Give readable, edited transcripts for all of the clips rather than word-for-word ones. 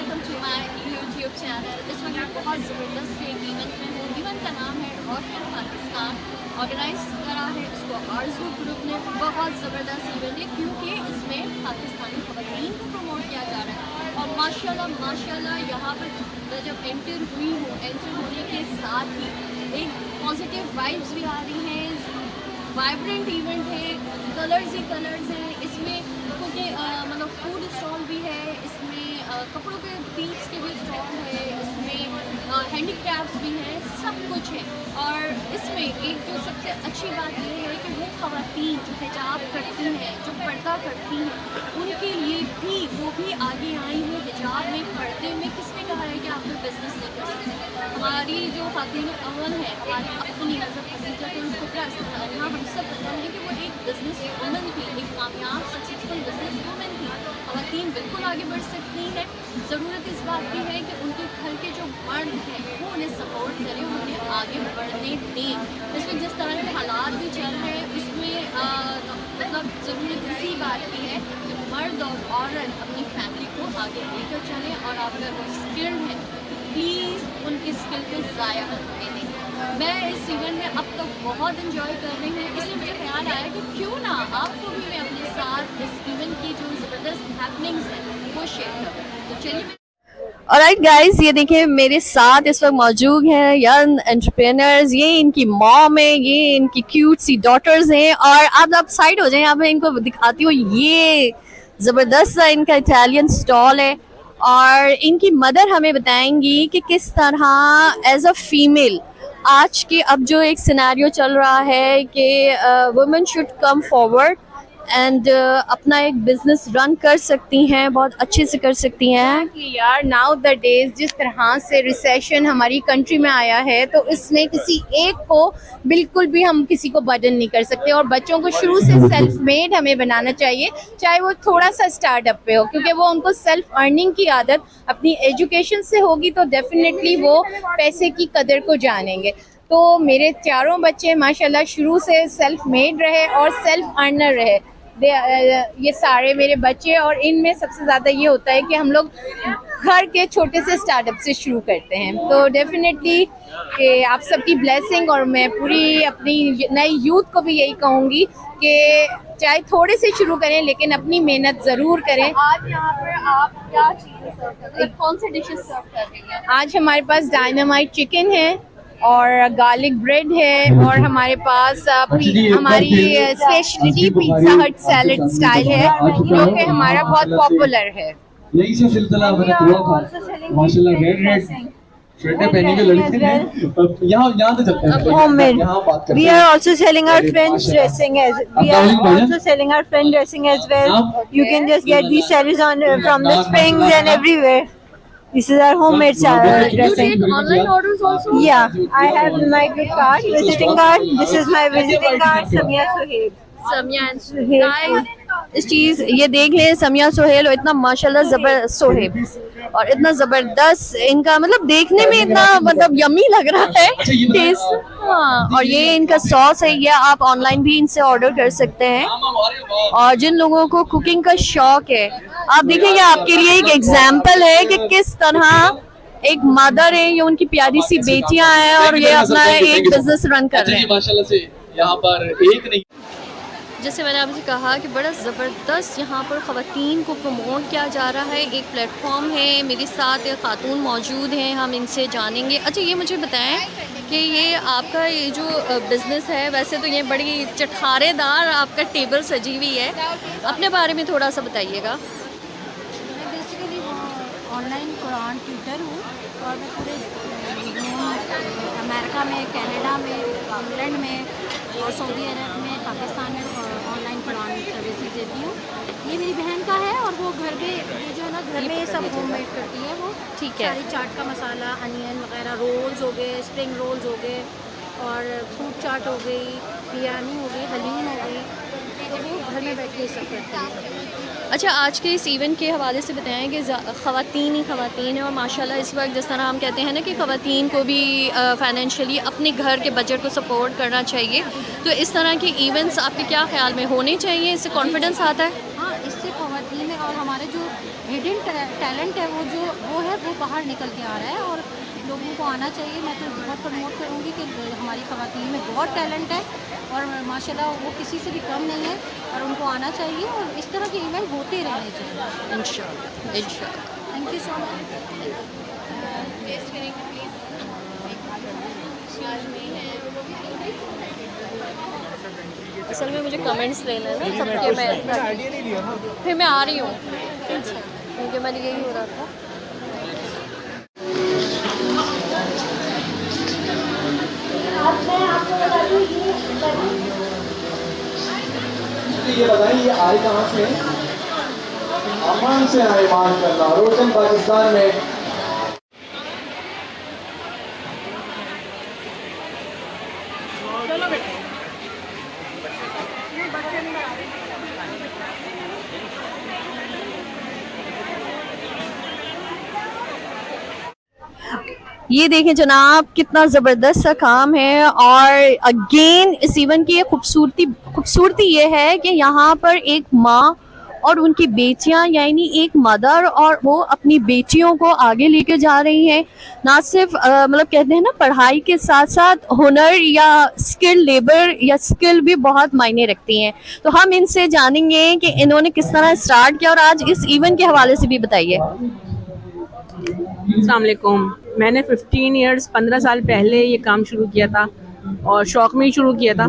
Welcome to my YouTube channel. इस वक्त मैं बहुत ज़बरदस्त से इवेंट में हूँ। इवेंट का नाम है ऑर्किड पाकिस्तान, ऑर्गेनाइज करा है इसको आरज़ू ग्रुप ने। बहुत ज़बरदस्त इवेंट है क्योंकि इसमें पाकिस्तानी ख़वातीन को प्रमोट किया जा रहा है। और माशाल्लाह यहाँ पर जब एंटर हुई हूँ, एंटर होने के साथ ही एक पॉजिटिव वाइब्स भी आ रही हैं। वाइब्रेंट इवेंट है, कलर्स ही कलर्स हैं इसमें। क्योंकि मतलब फूड स्टॉल भी है इसमें, कपड़ों के पीस के भी स्टॉल है इसमें, हैंडीक्राफ्ट्स भी हैं, सब कुछ है। और इसमें एक जो सबसे अच्छी बात ये है कि वो ख़वातीन जो हिजाब करती हैं, जो पर्दा करती हैं, उनके लिए भी वो भी आगे आई हैं हिजाब में, पर्दे में। किसने कहा है कि आप कोई बिज़नेस नहीं कर सकते? हमारी जो ख़ातिन अव्वल है, हमारी अपनी नज़र खदीजतुल कुबरा इस्तेमाल, हम सब पता है कि वो एक बिज़नेस वूमन थी, एक कामयाब सक्सेसफुल बिज़नेस वूमन थी। ख़वातीन बिल्कुल आगे बढ़ सकती हैं। ज़रूरत इस बात की है कि उनके घर के जो मर्द हैं वो उन्हें सपोर्ट करें, उन्हें आगे बढ़ने दें। इसमें जिस तरह के हालात भी चल रहे हैं उसमें मतलब ज़रूरत इसी बात की है कि मर्द और औरत अपनी फैमिली को आगे लेकर चलें। और अगर वो स्किल्ड हैं प्लीज़ उनकी स्किल को ज़ाया मत होने दें। मैं इस इवेंट में अब तक बहुत इंजॉय कर रही हूँ, इसलिए मुझे ख्याल आया कि क्यों ना आपको भी मैं अपने साथ इस इवेंट की जो ज़बरदस्त हैपनिंग्स हैं वो शेयर करूँ। तो चलिए। ऑलराइट गाइस, ये देखिए मेरे साथ इस वक्त मौजूद हैं यंग एंटरप्रेन्योर्स। ये इनकी मॉम है, ये इनकी क्यूट सी डॉटर्स हैं। और आप साइड हो जाएं, यहाँ पे इनको दिखाती हूँ। ये ज़बरदस्त सा इनका इटालियन स्टॉल है और इनकी मदर हमें बताएंगी कि किस तरह एज अ फीमेल आज के अब जो एक सिनेरियो चल रहा है कि women should come forward and अपना एक बिजनेस रन कर सकती हैं, बहुत अच्छे से कर सकती हैं। यार नाउ द डेज जिस तरह से रिसेशन हमारी कंट्री में आया है, तो इसमें किसी एक को बिल्कुल भी हम किसी को बर्डन नहीं कर सकते। और बच्चों को शुरू से सेल्फ मेड हमें बनाना चाहिए, चाहे वो थोड़ा सा स्टार्टअप पे हो, क्योंकि वो उनको सेल्फ अर्निंग की आदत अपनी एजुकेशन से होगी तो डेफिनेटली वो पैसे की कदर को जानेंगे। तो मेरे चारों बच्चे माशाल्लाह शुरू से सेल्फ मेड रहे और सेल्फ अर्नर रहे। ये सारे मेरे बच्चे, और इनमें सबसे ज़्यादा ये होता है कि हम लोग घर के छोटे से स्टार्टअप से शुरू करते हैं। तो डेफिनेटली आप सबकी ब्लेसिंग, और मैं पूरी अपनी नई यूथ को भी यही कहूँगी कि चाहे थोड़े से शुरू करें लेकिन अपनी मेहनत ज़रूर करें। आज यहाँ पर आप क्या चीज़ें सर्व कर रही हैं, कौन से डिशेस सर्व कर रही हैं? आज हमारे पास डायनामाइट चिकन है और गार्लिक ब्रेड है, और हमारे पास हमारी स्पेशलिटी पिज़्ज़ा हट सैलेड स्टाइल है जो कि हमारा बहुत पॉपुलर है। यही से सिलसिला बना हुआ था माशाल्लाह। रेड शर्टें पहनी के लड़के हैं। यहाँ तो चलते हैं homemade. यहाँ बात करते We हैं। are also selling our French dressing as well. You can just get these sarees on from the Springs and everywhere. This is our homemade You dressing. take online orders also? Yeah, I have my good card, visiting card. This is my visiting card, Samia Suhaib. Samia and Suhail. Guys, इस चीज़ ये देख लें, समिया सुहेल और इतना माशाल्लाह ज़बरदस्त सोहेब, और इतना ज़बरदस्त इनका मतलब देखने में इतना मतलब यमी लग रहा है टेस्ट। हाँ, और ये इनका सॉस है, ये आप ऑनलाइन भी इनसे ऑर्डर कर सकते हैं। और जिन लोगों को कुकिंग का शौक है, आप देखिए ये आपके लिए एक एग्जाम्पल है कि किस तरह एक मदर है, ये उनकी प्यारी सी बेटियां हैं और ये अपना एक बिजनेस रन कर रहे हैं। माशाल्लाह से यहाँ पर एक नहीं, जैसे मैंने आपसे कहा कि बड़ा ज़बरदस्त यहाँ पर ख़वातीन को प्रमोट किया जा रहा है, एक प्लेटफॉर्म है। मेरे साथ एक खातून मौजूद हैं, हम इनसे जानेंगे। अच्छा, ये मुझे बताएं कि ये आपका ये जो बिज़नेस है, वैसे तो ये बड़ी चटखारेदार आपका टेबल सजी हुई है, अपने बारे में थोड़ा सा बताइएगा। मैं बेसिकली ऑनलाइन कुरान ट्यूटर हूँ, और मैं पूरे अमेरिका में, कनाडा में, इंग्लैंड में और सऊदी अरब में, पाकिस्तान में ऑनलाइन कुरान सर्विसेज देती हूँ। ये मेरी बहन का है, और वो घर में ये जो है ना घर में ये सब होममेड करती है वो। ठीक है। सारी चाट का मसाला, अनियन वगैरह, रोल्स हो गए, स्प्रिंग रोल्स हो गए, और फ्रूट चाट हो गई, बिरयानी हो गई, हलीम हो गई, तो वो घर में बैठ के ये सब करती है। अच्छा, आज के इस इवेंट के हवाले से बताएं कि ख़वातीन ही ख़वातीन हैं, और माशाल्लाह इस वक्त जिस तरह हम कहते हैं ना कि ख़वातीन को भी फाइनेंशियली अपने घर के बजट को सपोर्ट करना चाहिए, तो इस तरह के इवेंट्स आपके क्या ख्याल में होने चाहिए? इससे कॉन्फिडेंस आता है? हाँ, इससे ख़वातीन और हमारे जो हिडन टैलेंट है वो बाहर निकल के आ रहा है और लोगों को आना चाहिए। मैं तो बहुत प्रमोट करूँगी कि हमारी ख़वातीन में बहुत टैलेंट है और माशाल्लाह वो किसी से भी कम नहीं है और उनको आना चाहिए और इस तरह के इवेंट होते रहने चाहिए इंशाल्लाह इंशाल्लाह। Thank you so much. Test करेंगे प्लीज। असल में मुझे कमेंट्स लेना है ना सबके, मैं फिर मैं आ रही हूँ क्योंकि मैंने यही हो रहा था। ये बताइए ये आए कहाँ से? अमान से आए माशाल्लाह, रोशन पाकिस्तान में। ये देखें जनाब कितना ज़बरदस्त सा काम है। और अगेन इस इवेंट की खूबसूरती ये है कि यहाँ पर एक माँ और उनकी बेटियाँ, यानी एक मदर और वो अपनी बेटियों को आगे लेके जा रही हैं। ना सिर्फ मतलब कहते हैं ना, पढ़ाई के साथ साथ हुनर या स्किल लेबर या स्किल भी बहुत मायने रखती हैं। तो हम इनसे जानेंगे कि इन्होंने किस तरह स्टार्ट किया और आज इस इवेंट के हवाले से भी बताइए। अस्सलाम वालेकुम। मैंने 15 साल पहले ये काम शुरू किया था और शौक़ में ही शुरू किया था,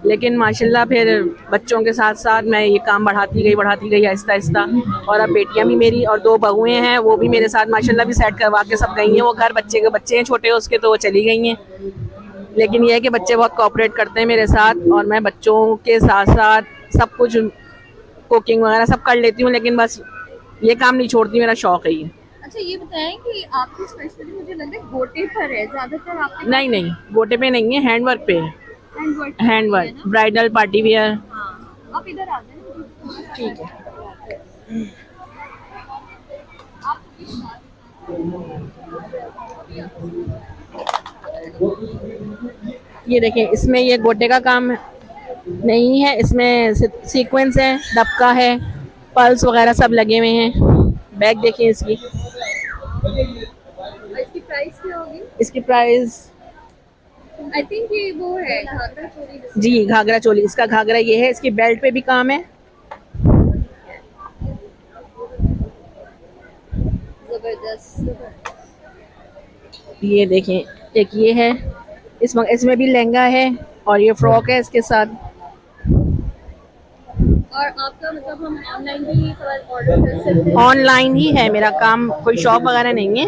लेकिन माशाल्लाह फिर बच्चों के साथ साथ मैं ये काम बढ़ाती गई आहिस्ता आहिस्ता। और अब बेटियां भी मेरी और 2 बहुएँ हैं, वो भी मेरे साथ माशाल्लाह भी सेट करवा के सब गई हैं। वो घर बच्चे हैं छोटे उसके, तो वो चली गई हैं। लेकिन यह है कि बच्चे बहुत कोऑपरेट करते हैं मेरे साथ और मैं बच्चों के साथ साथ सब कुछ कुकिंग वगैरह सब कर लेती हूँ, लेकिन बस ये काम नहीं छोड़ती, मेरा शौक़ है ये। अच्छा ये बताएं कि आपकी स्पेशली मुझे लग रहा है गोटे पर है ज़्यादातर आपके? नहीं, गोटे पे नहीं है, हैंडवर्क पे है। Handwork bridal party wear. हाँ, आप इधर आ जाए। ठीक है। ये देखें, इसमें ये गोटे का काम नहीं है, इसमें सीक्वेंस है, दबका है, पल्स वगैरह सब लगे हुए हैं। बैग देखिए इसकी। इसकी प्राइस क्या होगी? इसकी प्राइस आई थिंक ये वो है घाघरा चोली। जी घाघरा चोली, इसका घाघरा ये है। इसकी बेल्ट पे भी काम है। जबरदस्त। ये देखें, एक ये है, इसमें भी लहंगा है और ये फ्रॉक है इसके साथ। और आपका मतलब हम ऑनलाइन भी ऑर्डर कर सकते हैं? ऑनलाइन ही है मेरा काम, कोई शॉप वगैरह नहीं है।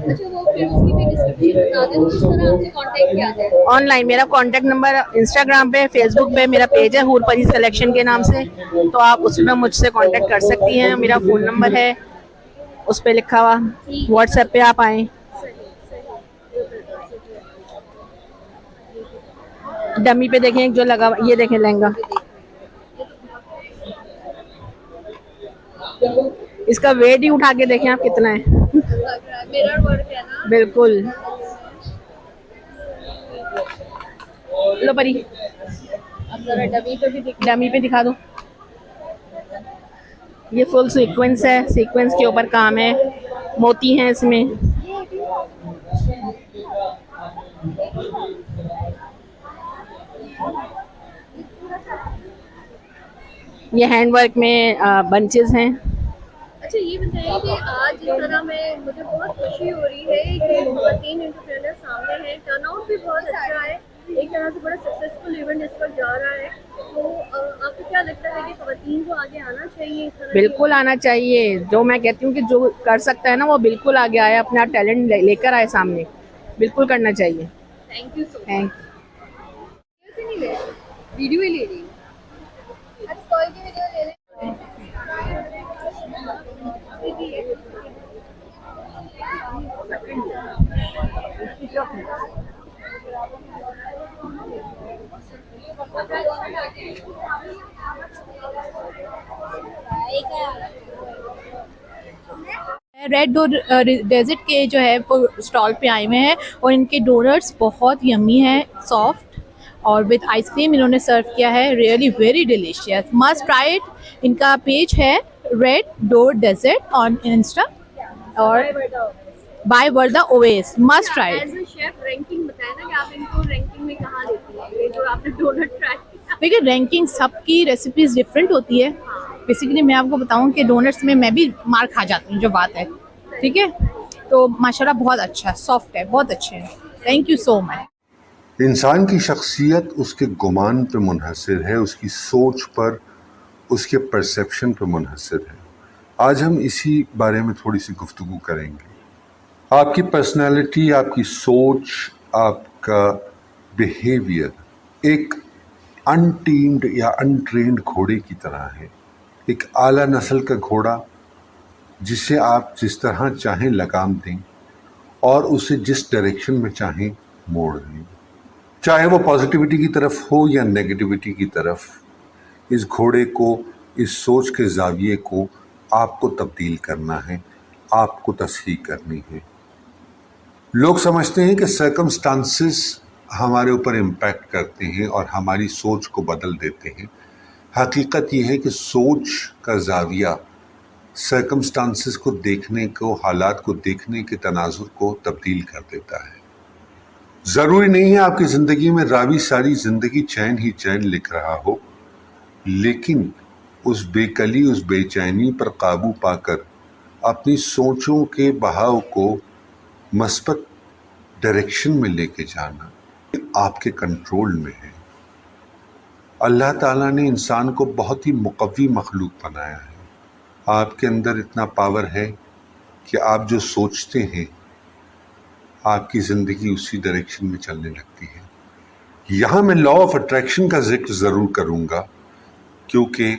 अच्छा वो फिर उसकी भी डिस्क्रिप्शन बता दें, तो किस तरह आपसे कांटेक्ट किया जाए? ऑनलाइन मेरा कांटेक्ट नंबर इंस्टाग्राम पे, फेसबुक पे मेरा पेज है हूर परीज़ कलेक्शन के नाम से, तो आप उसमें मुझसे कांटेक्ट कर सकती हैं। मेरा फ़ोन नंबर है उस पे लिखा हुआ, व्हाट्सएप पे आप आएँ। डमी पे देखें जो लगा, ये देखें लहंगा, इसका वेट ही उठा के देखें आप कितना है। मिरर वर्क है ना? बिल्कुल। लो परी, अब जरा डमी पे दिखा दो। ये फुल सीक्वेंस है, सीक्वेंस के ऊपर काम है, मोती हैं इसमें। ये हैंडवर्क में बंचेस हैं। अच्छा ये बताइए कि आज जिस तरह में मुझे बहुत खुशी हो रही है कि खवातीन एंटरप्रेन्योर सामने हैं, टर्नआउट भी बहुत अच्छा है, एक तरह से बड़ा सक्सेसफुल इवेंट इस पर जा रहा है। तो आपको क्या लगता है कि खवातीन को आगे आना चाहिए इस तरह? बिल्कुल आना चाहिए। जो मैं कहती हूँ कि जो कर सकता है ना वो बिल्कुल आगे आए, अपना टैलेंट लेकर आए सामने, बिल्कुल करना चाहिए। Thank you so thank much. Video ही ले रही हूँ। स्टॉल की वीडियो ले रहे हैं। रेड डोर डेजर्ट के जो है वो स्टॉल पे आए हुए हैं और इनके डोनट्स बहुत यम्मी हैं, सॉफ्ट और विद आइसक्रीम इन्होंने सर्व किया है। Really very delicious, must try it. इनका पेज है Red Door Desert on Insta और by Varda Oasis. Must try it. As a chef ranking बताया ना कि आप इनको रैंकिंग में कहाँ देती हैं, ये जो आपने डोनट ट्राई किया। देखिए रैंकिंग सबकी रेसिपीज डिफरेंट होती है। बेसिकली मैं आपको बताऊं कि डोनट्स में मैं भी मार खा जाती हूँ जो बात है, ठीक है। तो माशाल्लाह बहुत अच्छा, सॉफ्ट है, बहुत अच्छे हैं। Thank you so much. इंसान की शख्सियत उसके गुमान पर मुनहसर है, उसकी सोच पर, उसके परसेप्शन पर मुनहसर है। आज हम इसी बारे में थोड़ी सी गुफ्तगू करेंगे। आपकी पर्सनालिटी, आपकी सोच, आपका बिहेवियर एक अनटीम्ड या अनट्रेन्ड घोड़े की तरह है। एक आला नस्ल का घोड़ा जिसे आप जिस तरह चाहें लगाम दें और उसे जिस डायरेक्शन में चाहें मोड़ दें, चाहे वो पॉजिटिविटी की तरफ हो या नेगेटिविटी की तरफ, इस घोड़े को, इस सोच के ज़ाविये को आपको तब्दील करना है, आपको तस्हीह करनी है। लोग समझते हैं कि सर्कमस्टांसेस हमारे ऊपर इम्पैक्ट करते हैं और हमारी सोच को बदल देते हैं। हकीकत यह है कि सोच का ज़ाविया सर्कमस्टांसेस को देखने को, हालात को देखने के तनाजुर को तब्दील कर देता है। ज़रूरी नहीं है आपकी ज़िंदगी में रावी सारी ज़िंदगी चैन ही चैन लिख रहा हो, लेकिन उस बेकली, उस बेचैनी पर काबू पाकर अपनी सोचों के बहाव को मस्बत डायरेक्शन में लेके जाना आपके कंट्रोल में है। अल्लाह ताला ने इंसान को बहुत ही मुक़व्वी मखलूक बनाया है। आपके अंदर इतना पावर है कि आप जो सोचते हैं आपकी ज़िंदगी उसी डायरेक्शन में चलने लगती है। यहाँ मैं लॉ ऑफ अट्रैक्शन का जिक्र ज़रूर करूँगा, क्योंकि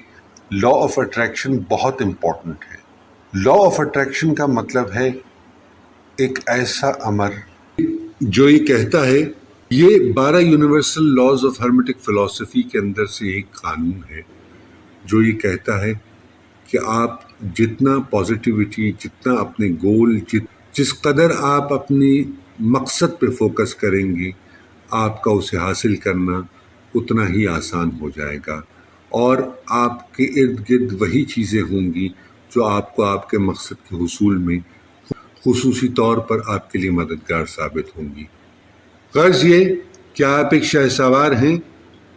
लॉ ऑफ अट्रैक्शन बहुत इम्पॉर्टेंट है। लॉ ऑफ अट्रैक्शन का मतलब है एक ऐसा अमर जो ये कहता है, ये 12 universal laws of hermetic philosophy के अंदर से एक कानून है जो ये कहता है कि आप जितना पॉजिटिविटी, जितना अपने गोल, जिस कदर आप अपने मकसद पे फोकस करेंगे, आपका उसे हासिल करना उतना ही आसान हो जाएगा और आपके इर्द गिर्द वही चीज़ें होंगी जो आपको आपके मकसद के हुसूल में खुसूसी तौर पर आपके लिए मददगार साबित होंगी। गर्ज ये कि आप एक शहसवार हैं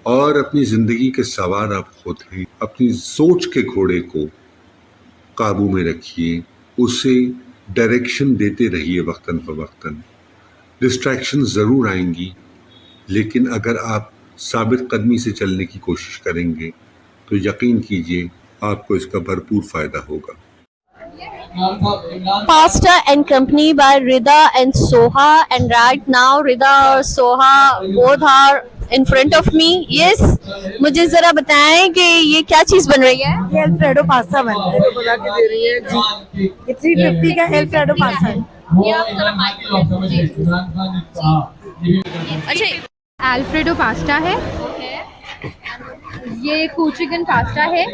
और अपनी ज़िंदगी के सवार आप खुद हैं। अपनी सोच के घोड़े को काबू में रखिए, उसे डायरेक्शन देते रहिए वक्तन फ़वक्तन। डिस्ट्रैक्शन ज़रूर आएंगी, लेकिन अगर आप साबित कदमी से चलने की कोशिश करेंगे तो यकीन कीजिए आपको इसका भरपूर फ़ायदा होगा। Pasta and Company by Rida and Soha, and right now Rida और Soha both are in front of me. Yes, मुझे जरा बताएं कि ये क्या चीज़ बन रही है? ये अल्फ्रेडो पास्ता बन रहा है जी। ये 350 का अल्फ्रेडो पास्ता है। ये आप जरा माइक अच्छा, अल्फ्रेडो पास्ता है, ये कोचिकन पास्ता है।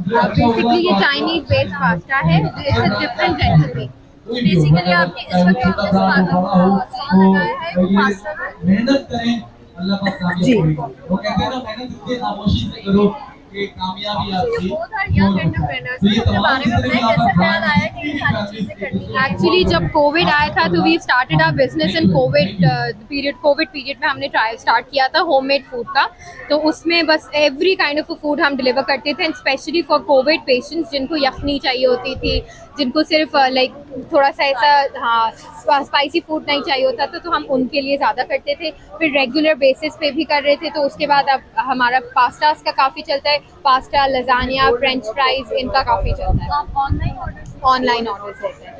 बेसिकली ये चाइनीज बेस्ड पास्ता है। It's a different recipe. Basically आपने इस वक्त जो आपने स्वाद लगाया है वो पास्ता का मेहनत करें, अल्लाह पाक कामयाब करेगा। वो कहते हैं ना, मेहनत इतनी खामोशी से करो कि कामयाबी आपकी। तो ये तमाम चीजें कैसे ख्याल आया कि ये सारी चीजें करनी है? एक्चुअली जब कोविड आया था तो we started our business in Covid period में हमने ट्रायल स्टार्ट किया था होममेड फूड का। तो उसमें बस एवरी काइंड ऑफ फूड हम डिलीवर करते थे, and specially for Covid patients जिनको यखनी चाहिए होती थी, जिनको सिर्फ लाइक थोड़ा सा ऐसा स्पाइसी फूड नहीं चाहिए होता था, तो हम उनके लिए ज़्यादा करते थे। फिर रेगुलर बेसिस पे भी कर रहे थे। तो उसके बाद अब हमारा पास्तास का काफ़ी चलता है, पास्ता, लजानिया, फ्रेंच फ्राइज, इनका काफ़ी चलता है। आप ऑनलाइन ऑर्डर्स लेते हैं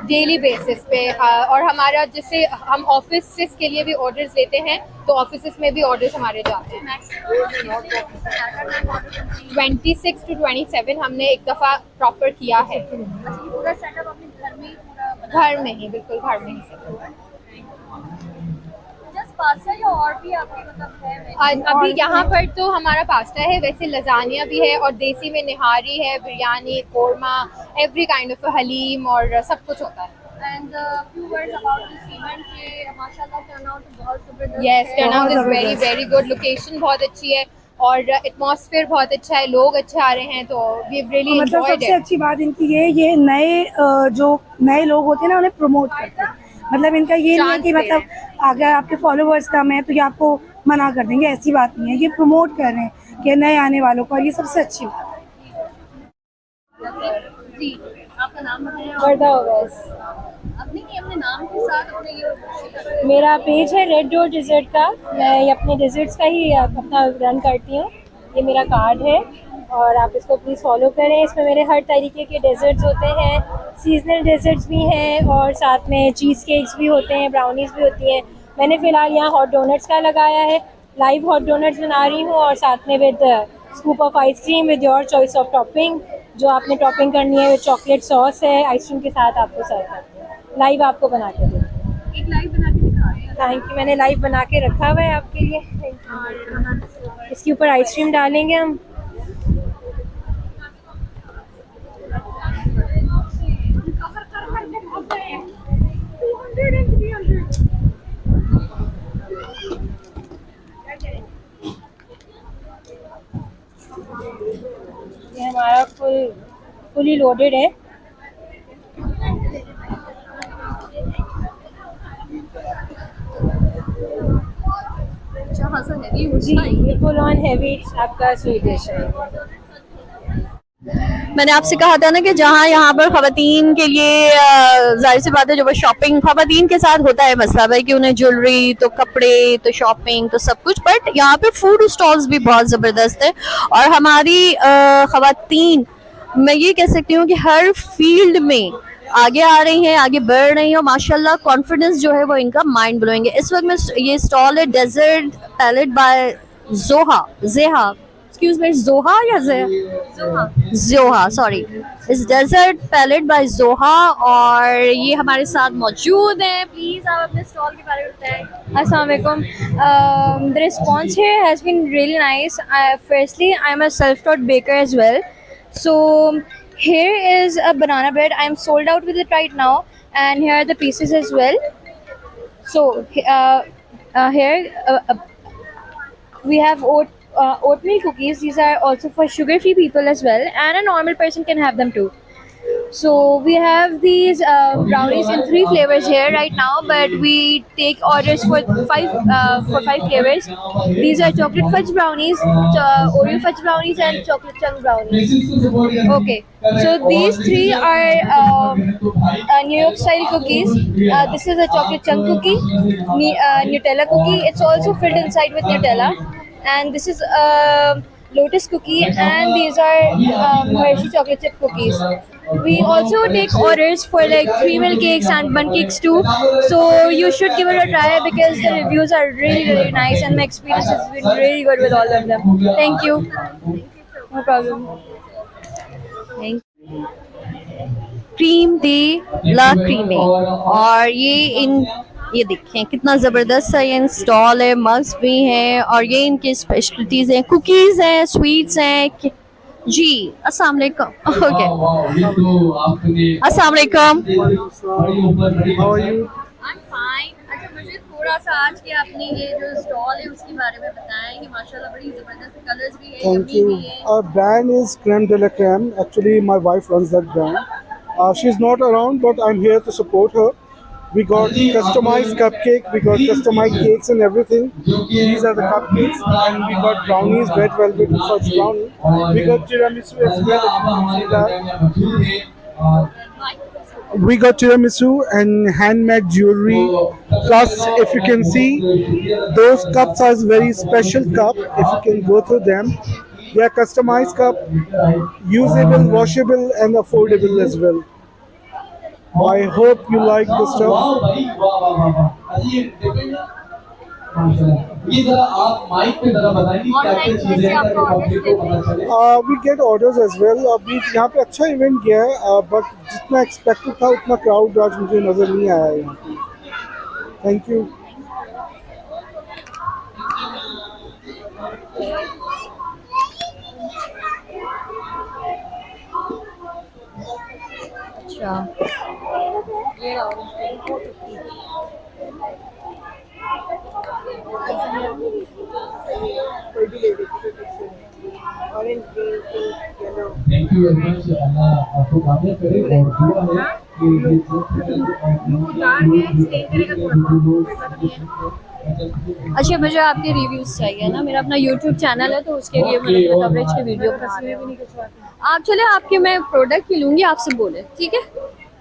डेली बेसिस पे और हमारा जैसे हम ऑफिस के लिए भी ऑर्डर्स लेते हैं, तो ऑफिस में भी ऑर्डर्स हमारे जाते हैं। 26 to 27 हमने एक दफ़ा प्रॉपर किया है। पूरा सेटअप अपने घर में ही घर में ही, बिल्कुल घर में ही। जस्ट पास्ता या और भी आपके मतलब है? अभी यहाँ पर तो हमारा पास्ता है, वैसे लजानिया भी है और देसी में निहारी है, biryani, korma, every kind of haleem और सब कुछ होता है। And few words about this event के माशाल्लाह टर्नआउट बहुत ज़बरदस्त है। Yes, turnout is very very good. Location बहुत अच्छी है, और एटमॉस्फेयर बहुत अच्छा है, लोग अच्छे आ रहे हैं, तो वी रियली मतलब एंजॉयड सबसे इट। अच्छी बात इनकी ये नए जो नए लोग होते हैं ना उन्हें प्रमोट करते हैं। मतलब इनका ये नहीं है कि Chance दे मतलब अगर आपके फॉलोअर्स कम है तो ये आपको मना कर देंगे, ऐसी बात नहीं है। ये प्रमोट कर रहे हैं कि नए आने वालों को, और ये सबसे अच्छी बात है। जी, आपका नाम बताएं। वर्दा ओवैस। अपने नाम के साथ अपने ये मेरा पेज है रेड डोर डिज़र्ट का। मैं ये अपने डिज़र्ट्स का ही अपना रन करती हूँ। ये मेरा कार्ड है और आप इसको प्लीज़ फॉलो करें। इसमें मेरे हर तरीके के डेजर्ट्स होते हैं, सीजनल डेजर्ट्स भी हैं और साथ में चीज़ केक्स भी होते हैं, ब्राउनीज़ भी होती हैं। मैंने फ़िलहाल यहाँ हॉट डोनट्स का लगाया है, लाइव हॉट डोनट्स बना रही हूँ और साथ में with scoop of ice cream with your choice of topping. जो आपने टॉपिंग करनी है, चॉकलेट सॉस है, आइसक्रीम के साथ आपको सर्व करते हैं। लाइव आपको बना के देते हैं। एक लाइव बना के दिखा रहे हैं। Thank you. मैंने लाइव बना के रखा हुआ है आपके लिए। Thank you. इसके ऊपर आइसक्रीम डालेंगे हम। ये हमारा फुली लोडेड है। जहाँ से हैवी जी, ये फुल ऑन हैवी आपका स्वीट डिश है। मैंने आपसे कहा था ना कि जहाँ यहाँ पर खवातीन के लिए जाहिर सी बात है, जो वो शॉपिंग खवातीन के साथ होता है मसला भाई कि उन्हें ज्वेलरी तो कपड़े तो शॉपिंग तो सब कुछ, बट यहाँ पे फूड स्टॉल्स भी बहुत ज़बरदस्त है। और हमारी खवातीन, मैं ये कह सकती हूँ कि हर फील्ड में आगे आ रही हैं, आगे बढ़ रही हैं और माशाल्लाह कॉन्फिडेंस जो है वो इनका माइंड ब्लोइंग है। इस वक्त में ये स्टॉल है डेजर्ट पैलेट बाय जेहा एक्सक्यूज मी, जोहा या जोहा सॉरी, इस डेजर्ट पैलेट बाय जोहा, और ये हमारे साथ मौजूद है। प्लीज आप अपने स्टॉल के बारे में बताएं। Assalamu alaikum. The response here has been really nice. Firstly, I'm a self-taught baker as well. So here is a banana bread. I'm sold out with it right now, and here are the pieces as well. So here we have oatmeal cookies. These are also for sugar-free people as well, and a normal person can have them too. So we have these brownies in 3 flavors here right now, but we take orders for 5 flavors. These are chocolate fudge brownies, Oreo fudge brownies, and chocolate chunk brownies. Okay, so these 3 are New York style cookies. This is a chocolate chunk cookie, Nutella cookie. It's also filled inside with Nutella, and this is a lotus cookie, and these are Hershey chocolate chip cookies. We also take orders for like 3 milk cakes and bun cakes too, so you should give it a try because the reviews are really nice and my experience has been really good with all of them. Thank you. No problem. Cream दे ला क्रीमे, और ये देखें कितना ज़बरदस्त सा ये स्टॉल है, मग्स भी हैं और ये इनकी स्पेशलिटीज़ हैं, कुकीज़ हैं, स्वीट्स हैं। जी अस्सलाम वालेकुम। ओके अस्सलाम वालेकुम। I'm fine. अच्छा, मुझे थोड़ा सा आज के अपनी ये जो स्टॉल है उसके बारे में बताएं कि माशाल्लाह बड़ी ज़बरदस्त कलर्स भी है, Thank यम्मी you. भी है। Our brand is Creme de la Creme. Actually, my wife runs that brand. She's not around, but I'm here to support her. We got customized cupcake, we got customized cakes and everything. These are the cupcakes, and we got brownies, red velvet fudge brownie. We got tiramisu as well. If you see that. We got tiramisu and handmade jewelry. Plus, if you can see, those cups are very special cup. If you can go through them, they are customized cup, usable, washable, and affordable as well. I hope you like the stuff. ये जरा आप mic पे जरा बताएंगे क्या क्या चीजें हैं ताकि पब्लिक को पता चले। We get orders as well. अभी यहाँ पे अच्छा इवेंट गया है, बट जितना एक्सपेक्टेड था उतना क्राउड आज मुझे नजर नहीं आया यहाँ पे। Thank you. कोई भी ले लीजिए, orange, green, pink, yellow. Thank you very much. अल्लाह आपको कामयाब करे और दुआ है कि ये उतार के स्टेन करेगा अच्छा, मुझे आपके रिव्यूज चाहिए ना, मेरा अपना यूट्यूब चैनल है तो उसके लिए मैंने अपने कवरेज की वीडियो बना रही हूँ। आप चले, आपके मैं प्रोडक्ट ही लूँगी, आपसे बोले, ठीक है?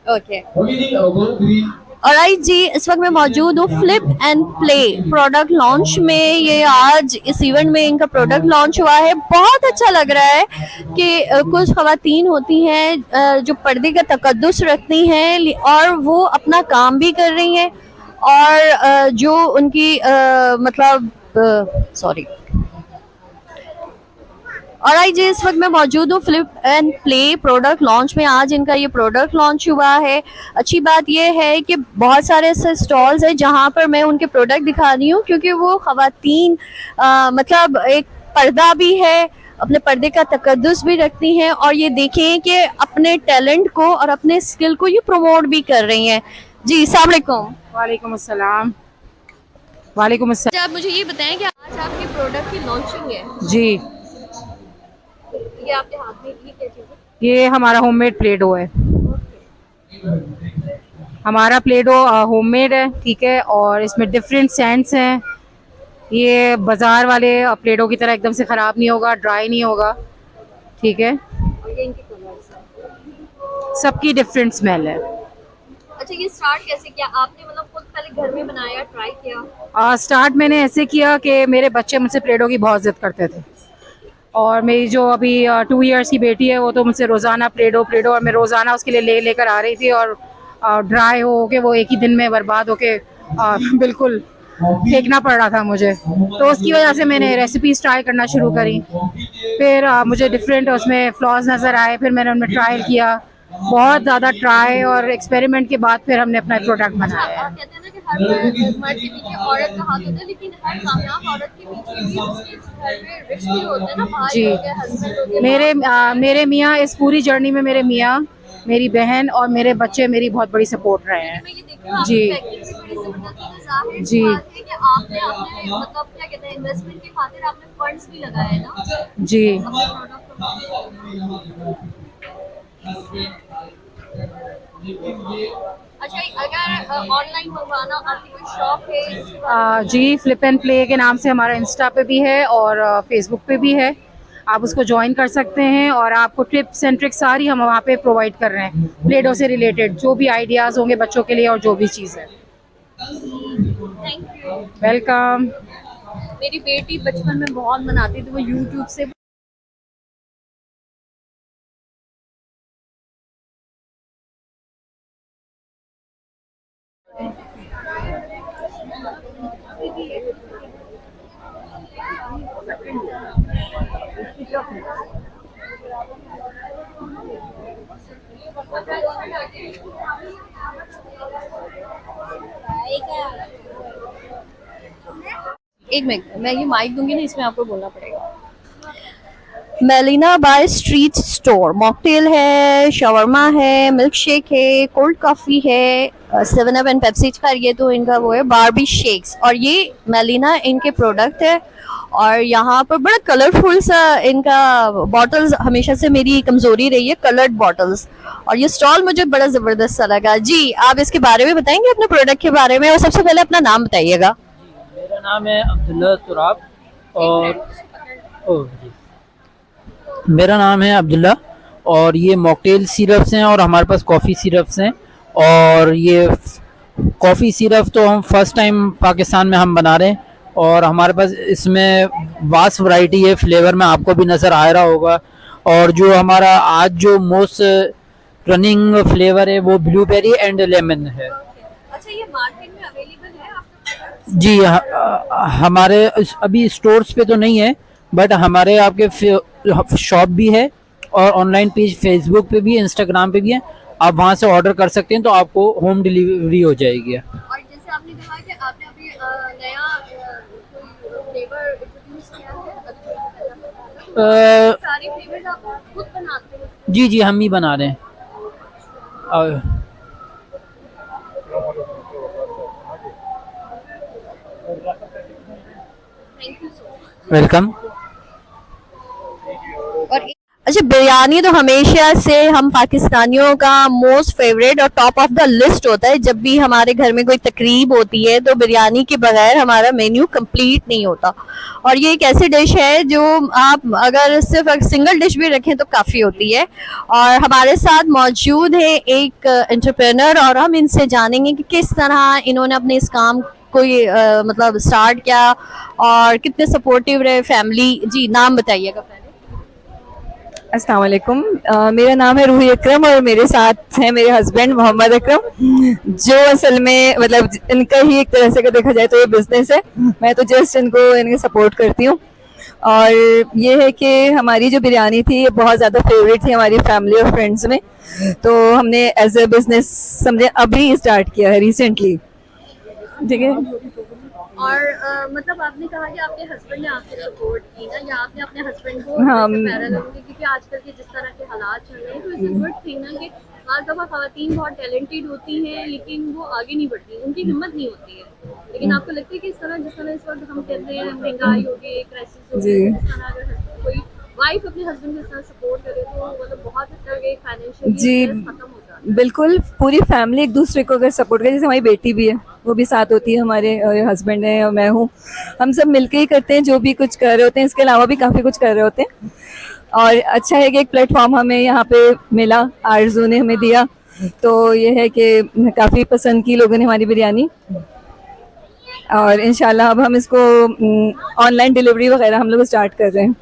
ओके। ओके जी, बहुत ग्रीन। ऑलराइट जी, इस वक्त मैं मौजूद हूँ flip and play product launch में। ये आज इस इवेंट में इनका प्रोडक्ट लॉन्च हुआ है। बहुत अच्छा लग रहा है कि कुछ खवातीन होती हैं जो पर्दे का तकद्दुस रखती हैं और वो अपना काम भी कर रही हैं, और जो उनकी मतलब सॉरी ऑलराइट जी, इस वक्त मैं मौजूद हूँ flip and play product launch में। आज इनका ये प्रोडक्ट लॉन्च हुआ है। अच्छी बात ये है कि बहुत सारे ऐसे स्टॉल्स हैं जहाँ पर मैं उनके प्रोडक्ट दिखा रही हूँ, क्योंकि वो खवातीन मतलब एक पर्दा भी है, अपने पर्दे का तकद्दुस भी रखती हैं, और ये देखें कि अपने टैलेंट को और अपने स्किल को ये प्रमोट भी कर रही हैं। जी, अस्सलाम वालेकुम। वालेकुम अस्सलाम। वालेकुम अस्सलाम। आप मुझे ये बताएं कि आज आपके प्रोडक्ट की लॉन्चिंग है जी, ये आपके हाथ में, ये क्या चीज़ है? ये हमारा होममेड प्ले डो है। हमारा प्ले डो होममेड है, ठीक है, और इसमें डिफरेंट सेंट्स हैं। ये बाजार वाले प्ले डो की तरह एकदम से ख़राब नहीं होगा, ड्राई नहीं होगा, ठीक है। और ये इनके कलर्स हैं। सबकी डिफरेंट स्मेल है। अच्छा, ये स्टार्ट कैसे किया आपने? मतलब खुद पहले घर में बनाया, ट्राई किया? स्टार्ट मैंने ऐसे किया कि मेरे बच्चे मुझसे प्ले डो की बहुत जिद करते थे, और मेरी जो अभी 2 इयर्स की बेटी है वो तो मुझसे रोज़ाना प्ले डो, और मैं रोज़ाना उसके लिए लेकर आ रही थी, और ड्राई हो के वो एक ही दिन में बर्बाद होके बिल्कुल फेंकना पड़ रहा था मुझे। तो उसकी वजह से मैंने रेसिपीज़ ट्राई करना शुरू करी। फिर मुझे डिफरेंट उसमें फ्लॉज नज़र आए, फिर मैंने उनमें ट्रायल किया। बहुत ज़्यादा ट्राई और एक्सपेरिमेंट के बाद फिर हमने अपना प्रोडक्ट बनाया है। कहते हैं ना कि हर मर्द के पीछे औरत का हाथ होता है, लेकिन हर कामयाब औरत के पीछे भी उसके घर में रिश्ते होते हैं ना, भाई जी, हो गए, हस्बैंड हो गए। मेरे मियाँ इस पूरी जर्नी में, मेरे मियाँ, मेरी बहन और मेरे बच्चे मेरी बहुत बड़ी सपोर्ट रहे हैं। जी जी आपने अपने मतलब क्या कहते हैं इन्वेस्टमेंट के खातिर आपने फंड्स भी लगाए ना जी। अच्छा, अगर ऑनलाइन मंगवाना, आपकी कोई शॉप है? जी, फ्लिप एंड प्ले के नाम से हमारा इंस्टा पे भी है और फेसबुक पे भी है। आप उसको ज्वाइन कर सकते हैं, और आपको टिप्स एंड ट्रिक्स सारी हम वहाँ पे प्रोवाइड कर रहे हैं, प्ले डो से रिलेटेड जो भी आइडियाज़ होंगे बच्चों के लिए और जो भी चीज़ है। Thank you. वेलकम। मेरी बेटी बचपन में बहुत बनाती थी, वो यूट्यूब से एक मिनट, मैं ये माइक दूंगी ना, इसमें आपको बोलना पड़ेगा। मेलिना बाय स्ट्रीट स्टोर मॉकटेल है, शवरमा है, मिल्क शेक है, कोल्ड कॉफ़ी है, 7 अप एंड पेप्सी का ये तो इनका वो है, बारबी शेक्स, और ये मेलिना इनके प्रोडक्ट है। और यहाँ पर बड़ा कलरफुल सा इनका बॉटल्स, हमेशा से मेरी कमजोरी रही है कलर्ड बॉटल्स, और ये स्टॉल मुझे बड़ा ज़बरदस्त सा लगा। जी, आप इसके बारे में बताएंगे, अपने प्रोडक्ट के बारे में, और सबसे पहले अपना नाम बताइएगा। मेरा नाम है अब्दुल्ला तुराब, और मेरा नाम है अब्दुल्ला, और ये मॉकटेल सिरप्स हैं और हमारे पास कॉफ़ी सिरप्स हैं। और ये कॉफ़ी सिरप तो हम फर्स्ट टाइम पाकिस्तान में हम बना रहे हैं, और हमारे पास इसमें वास्ट वैरायटी है, फ्लेवर में आपको भी नज़र आ रहा होगा। और जो हमारा आज जो मोस्ट रनिंग फ्लेवर है वो ब्लूबेरी एंड लेमन है। अच्छा, ये मार्केट में अवेलेबल है आपके? जी, हमारे अभी स्टोर्स पे तो नहीं है, बट हमारे आपके शॉप भी है, और ऑनलाइन पेज फेसबुक पे भी है, इंस्टाग्राम पे भी है। आप वहाँ से ऑर्डर कर सकते हैं, तो आपको होम डिलीवरी हो जाएगी। और जैसे आपने कहा कि आपने अभी नया कोई फ्लेवर इंट्रोड्यूस किया है, सारे फ्लेवर्स आप खुद बनाते हैं? जी जी, हम ही बना रहे हैं। Thank you so much. Welcome. और अच्छा, बिरयानी तो हमेशा से हम पाकिस्तानियों का मोस्ट फेवरेट और टॉप ऑफ द लिस्ट होता है। जब भी हमारे घर में कोई तकरीब होती है तो बिरयानी के बगैर हमारा मेन्यू कंप्लीट नहीं होता। और ये एक ऐसी डिश है जो आप अगर सिर्फ सिंगल डिश भी रखें तो काफ़ी होती है। और हमारे साथ मौजूद है एक एंटरप्रेन्योर और हम इनसे जानेंगे कि किस तरह इन्होंने अपने इस काम को मतलब स्टार्ट किया और कितने सपोर्टिव रहे फैमिली। जी, नाम बताइएगा पहले। अस्सलाम वालेकुम। मेरा नाम है रूही अकरम और मेरे साथ हैं मेरे हस्बैंड मोहम्मद अकरम, जो असल में मतलब इनका ही एक तरह से अगर देखा जाए तो ये बिजनेस है। मैं तो जस्ट इनके सपोर्ट करती हूँ। और ये है कि हमारी जो बिरयानी थी ये बहुत ज़्यादा फेवरेट थी हमारी फैमिली और फ्रेंड्स में, तो हमने एज ए बिजनेस समझे अभी स्टार्ट किया है रिसेंटली। ठीक है। और मतलब आपने कहा कि आपके हस्बैंड ने आपकी सपोर्ट की ना, या आपने अपने हस्बैंड को हाँ, पैरल होंगे, क्योंकि आजकल के जिस तरह के हालात चल रहे हैं तो इट्स गुड थिंग ना कि आज दफ़ा खवातीन बहुत टैलेंटेड होती हैं लेकिन वो आगे नहीं बढ़ती, उनकी हिम्मत नहीं होती है। लेकिन आपको लगता है कि इस तरह जिस तरह इस वक्त हम कहते हैं महंगाई हो गई, क्राइसिस हो गई, इस तरह अगर कोई वाइफ अपने हस्बैंड के साथ सपोर्ट करे तो मतलब बहुत हद तक एक फाइनेंशियली खत्म हो जाता है। बिल्कुल, पूरी फैमिली एक दूसरे को अगर सपोर्ट करे, जैसे हमारी बेटी भी है वो भी साथ होती है, हमारे हस्बैंड है और मैं हूँ, हम सब मिलके ही करते हैं जो भी कुछ कर रहे होते हैं। इसके अलावा भी काफ़ी कुछ कर रहे होते हैं। और अच्छा है कि एक प्लेटफॉर्म हमें यहाँ पे मिला, आरज़ू ने हमें दिया, तो ये है कि काफ़ी पसंद की लोगों ने हमारी बिरयानी। और इंशाल्लाह अब हम इसको ऑनलाइन डिलीवरी वगैरह हम लोग स्टार्ट कर रहे हैं।